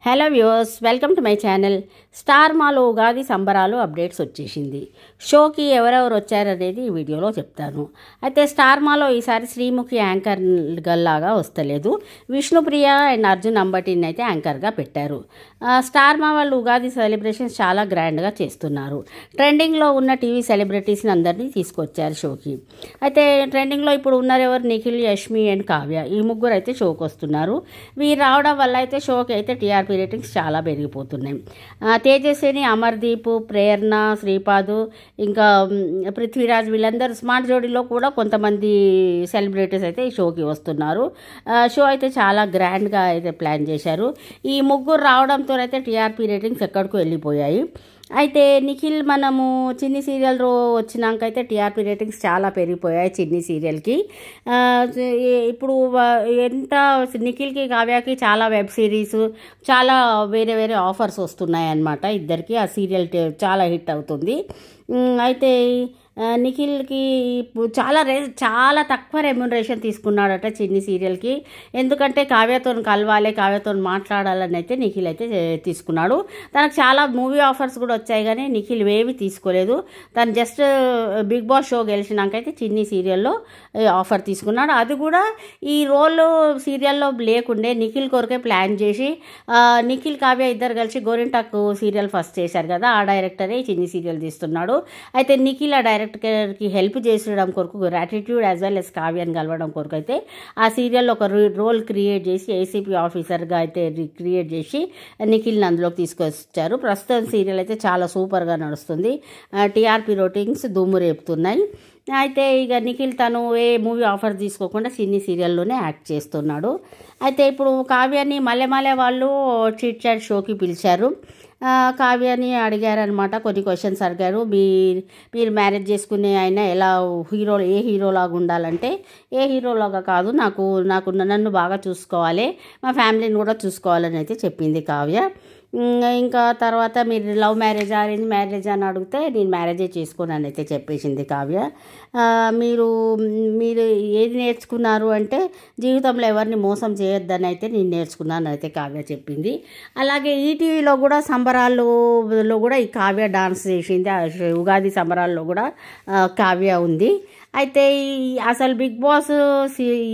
Hello viewers, welcome to my channel. Star మాలో ఉగాది సంబరాలు updates వచ్చేసింది. షోకి ఎవరెవరు వచ్చారనేది ఈ వీడియోలో చెప్తాను. అయితే స్టార్ మాలో ఈసారి శ్రీముఖి యాంకర్ లాగా వస్తలేదు. విష్ణుప్రియ అండ్ అర్జున్ అంబటిని అయితే యాంకర్గా పెట్టారు. స్టార్ మా వాళ్ళు ఉగాది సెలబ్రేషన్స్ చాలా గ్రాండ్గా చేస్తున్నారు. ట్రెండింగ్లో ఉన్న టీవీ సెలబ్రిటీస్ని అందరినీ తీసుకొచ్చారు షోకి. అయితే ట్రెండింగ్లో ఇప్పుడు ఉన్నారెవరు, నిఖిల్, యష్మి అండ్ కావ్య, ఈ ముగ్గురు అయితే షోకి వస్తున్నారు. వీరు రావడం వల్ల అయితే షోకి అయితే టీఆర్పీ రేటింగ్స్ చాలా పెరిగిపోతున్నాయి. తేజస్విని, అమర్దీప్, ప్రేరణ, శ్రీపాదు, ఇంకా పృథ్వీరాజ్, వీళ్ళందరూ స్మార్ట్ జోడీలో కూడా కొంతమంది సెలబ్రిటీస్ అయితే ఈ షోకి వస్తున్నారు. షో అయితే చాలా గ్రాండ్గా అయితే ప్లాన్ చేశారు. ఈ ముగ్గురు రావడంతో అయితే టీఆర్పీ రేటింగ్స్ ఎక్కడికో వెళ్ళిపోయాయి. అయితే నిఖిల్ మనము చిన్ని సీరియల్ వచ్చినాక అయితే టీఆర్పీ రేటింగ్స్ చాలా పెరిగిపోయాయి చిన్ని సీరియల్కి. ఇప్పుడు ఎంత నిఖిల్కి, కావ్యకి చాలా వెబ్ సిరీస్, చాలా వేరే వేరే ఆఫర్స్ వస్తున్నాయి అన్నమాట ఇద్దరికి. ఆ సీరియల్ చాలా హిట్ అవుతుంది. అయితే నిఖిల్కి ఇప్పుడు చాలా తక్కువ రెమ్యునరేషన్ తీసుకున్నాడట చిన్ని సీరియల్కి. ఎందుకంటే కావ్యతో కలవాలి, కావ్యతో మాట్లాడాలని అయితే నిఖిల్ అయితే తీసుకున్నాడు. తనకు చాలా మూవీ ఆఫర్స్ కూడా వచ్చాయి, కానీ నిఖిల్ ఏవి తీసుకోలేదు. తను జస్ట్ బిగ్ బాస్ షో గెలిచినాక అయితే చిన్ని సీరియల్లో ఆఫర్ తీసుకున్నాడు. అది కూడా ఈ రోల్ సీరియల్లో లేకుండే నిఖిల్ కొరకే ప్లాన్ చేసి, నిఖిల్, కావ్య ఇద్దరు కలిసి గోరింటాకు సీరియల్ ఫస్ట్ చేశారు కదా, ఆ డైరెక్టరే చిన్ని సీరియల్ తీస్తున్నాడు. అయితే నిఖిల్ ఆ డైరెక్టర్కి హెల్ప్ చేసడం కొరకు, గ్రాటిట్యూడ్ యాజ్ వెల్ ఎస్ కావ్యాన్ని కలవడం కొరకు అయితే ఆ సీరియల్లో ఒక రోల్ క్రియేట్ చేసి ఏసీపీ ఆఫీసర్గా అయితే క్రియేట్ చేసి నిఖిల్ని అందులోకి తీసుకొచ్చారు. ప్రస్తుతం సీరియల్ అయితే చాలా సూపర్గా నడుస్తుంది. టీఆర్పీ రేటింగ్స్ దుమ్ము రేపుతున్నాయి. అయితే ఇక నిఖిల్ తను ఏ మూవీ ఆఫర్ తీసుకోకుండా చిన్ని సీరియల్లోనే యాక్ట్ చేస్తున్నాడు. అయితే ఇప్పుడు కావ్యాన్ని మల్లె వాళ్ళు చిట్ చాట్ షోకి పిలిచారు. కావ్యాని అడిగారనమాట, కొన్ని క్వశ్చన్స్ అడిగారు. మీరు మ్యారేజ్ చేసుకునే ఆయన ఎలా ఏ హీరోలాగా ఉండాలంటే, ఏ హీరోలాగా కాదు, నన్ను బాగా చూసుకోవాలి, మా ఫ్యామిలీని కూడా చూసుకోవాలని అయితే చెప్పింది కావ్య. ఇంకా తర్వాత మీరు లవ్ మ్యారేజ్, అరేంజ్ మ్యారేజ్ అని అడిగితే నేను మ్యారేజే చేసుకోనని అయితే చెప్పేసింది కావ్య. మీరు ఏది నేర్చుకున్నారు అంటే, జీవితంలో ఎవరిని మోసం చేయొద్దని అయితే నేను నేర్చుకున్నాను అయితే కావ్య చెప్పింది. అలాగే ఈటీవీలో కూడా సంబరాల్లో కూడా ఈ కావ్య డాన్స్ చేసింది. ఉగాది సంబరాల్లో కూడా కావ్య ఉంది. అయితే అసలు బిగ్ బాస్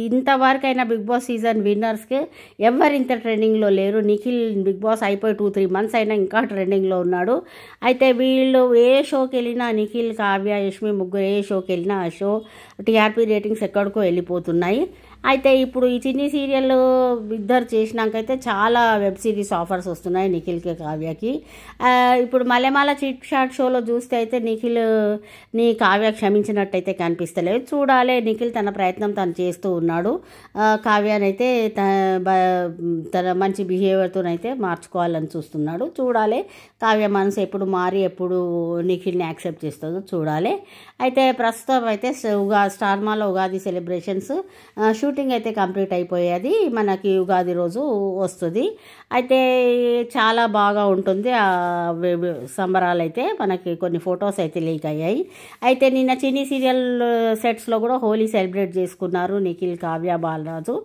ఇంతవరకైనా బిగ్ బాస్ సీజన్ విన్నర్స్కి ఎవరు ఇంత ట్రెండింగ్లో లేరు. నిఖిల్ బిగ్ బాస్ అయిపోయి 2-3 months అయినా ఇంకా ట్రెండింగ్లో ఉన్నాడు. అయితే వీళ్ళు ఏ షోకి వెళ్ళినా, నిఖిల్, కావ్య, యష్మి ముగ్గురు ఏ షోకి వెళ్ళినా ఆ షో టీఆర్పీ రేటింగ్స్ ఎక్కడికో వెళ్ళిపోతున్నాయి. అయితే ఇప్పుడు ఈ చిన్ని సీరియల్ ఇద్దరు చేసినాకైతే చాలా వెబ్ సిరీస్ ఆఫర్స్ వస్తున్నాయి నిఖిల్కి, కావ్యకి. ఇప్పుడు మల్లెమాల చిట్ చాట్ షోలో చూస్తే అయితే నిఖిల్ని కావ్య క్షమించినట్టయితే కనిపిస్తలేదు. చూడాలి, నిఖిల్ తన ప్రయత్నం తను చేస్తూ ఉన్నాడు. కావ్యానైతే తన మంచి బిహేవియర్తోనైతే మార్చుకోవాలని చూస్తున్నాడు. చూడాలి కావ్య మనసు ఎప్పుడు మారి ఎప్పుడు నిఖిల్ని యాక్సెప్ట్ చేస్తుందో చూడాలి. అయితే ప్రస్తుతం అయితే స్టార్ మాలో ఉగాది సెలబ్రేషన్స్ షూటింగ్ అయితే కంప్లీట్ అయిపోయేది, మనకి ఉగాది రోజు వస్తుంది. అయితే చాలా బాగా ఉంటుంది ఆ సంబరాలు. అయితే మనకి కొన్ని ఫొటోస్ అయితే లీక్ అయ్యాయి. అయితే నిన్న చిన్ని సీరియల్ సెట్స్లో కూడా హోలీ సెలబ్రేట్ చేసుకున్నారు నిఖిల్, కావ్య, బాలరాజు.